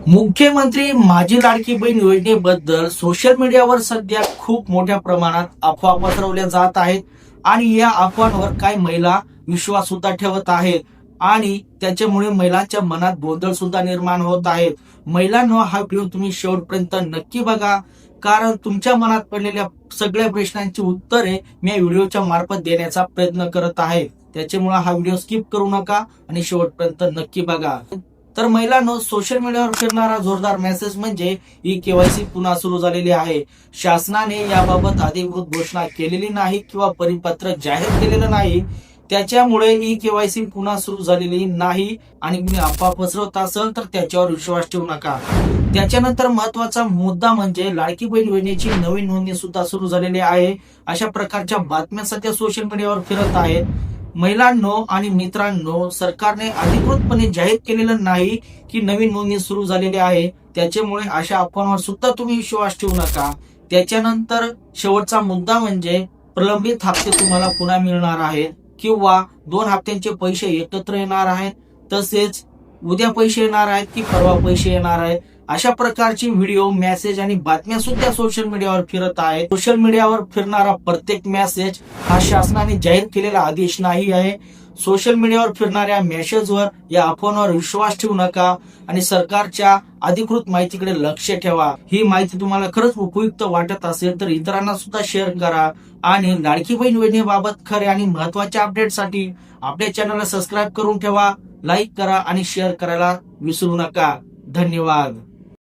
मुख्यमंत्री माझी लाडकी बहीण योजनेबद्दल सोशल मीडियावर सध्या खूप मोठ्या प्रमाणात अफवा पसरवल्या जात आहेत आणि या अफवांवर काही महिला विश्वास सुद्धा ठेवत आहेत आणि त्याच्यामुळे महिलांच्या मनात गोंधळ सुद्धा निर्माण होत आहेत. महिलांनो, हा व्हिडिओ तुम्ही शेवटपर्यंत नक्की बघा, कारण तुमच्या मनात पडलेल्या सगळ्या प्रश्नांची उत्तरे मी या व्हिडिओच्या मार्फत देण्याचा प्रयत्न करत आहे. त्याच्यामुळे हा व्हिडिओ स्किप करू नका आणि शेवटपर्यंत नक्की बघा. तर महिलांनो, सोशल मीडियावर फिरणारा जोरदार मेसेज म्हणजे ई-केवायसी पुन्हा सुरू झालेली आहे. शासनाने याबाबत अधिकृत घोषणा केलेली नाही किंवा परिपत्रक जाहीर केलेलं नाही. त्याच्यामुळे ई-केवायसी पुन्हा सुरू झालेली नाही आणि तुम्ही अफवा पसरवत असाल तर त्याच्यावर विश्वास ठेवू नका. त्याच्यानंतर महत्वाचा मुद्दा म्हणजे लाडकी बहीण योजनेची नवीन नोंदणी सुद्धा सुरू झालेली आहे. अशा प्रकारच्या बातम्या सध्या सोशल मीडियावर फिरत आहेत. महिलांनो आणि मित्रांनो, सरकारने अधिकृतपणे जाहीर केलेलं नाही की नवीन नोंदणी सुरू झालेली आहे. त्याच्यामुळे अशा अफवांवर सुद्धा तुम्ही विश्वास ठेवू नका. त्याच्यानंतर शेवटचा मुद्दा म्हणजे प्रलंबित हप्ते तुम्हाला पुन्हा मिळणार आहेत किंवा 2 हप्त्यांचे पैसे एकत्र येणार आहेत, तसेच उद्या पैसे येणार आहेत की परवा पैसे येणार आहेत. अशा प्रकारची व्हिडिओ, मेसेज आणि बातम्या सुद्धा सोशल मीडियावर फिरत आहेत. सोशल मीडियावर फिरणारा प्रत्येक मेसेज हा शासनाने जाहीर केलेला आदेश नाही आहे. सोशल मीडियावर फिरणाऱ्या मेसेजवर, या अफवांवर विश्वास ठेवू नका आणि सरकारच्या अधिकृत माहितीकडे लक्ष ठेवा. ही माहिती तुम्हाला खरंच उपयुक्त वाटत असेल तर इतरांना सुद्धा शेअर करा आणि लाडकी बहीण योजनेबाबत खरे आणि महत्त्वाच्या अपडेटसाठी आपल्या चॅनलला सबस्क्राईब करून ठेवा, लाईक करा आणि शेअर करायला विसरू नका. धन्यवाद.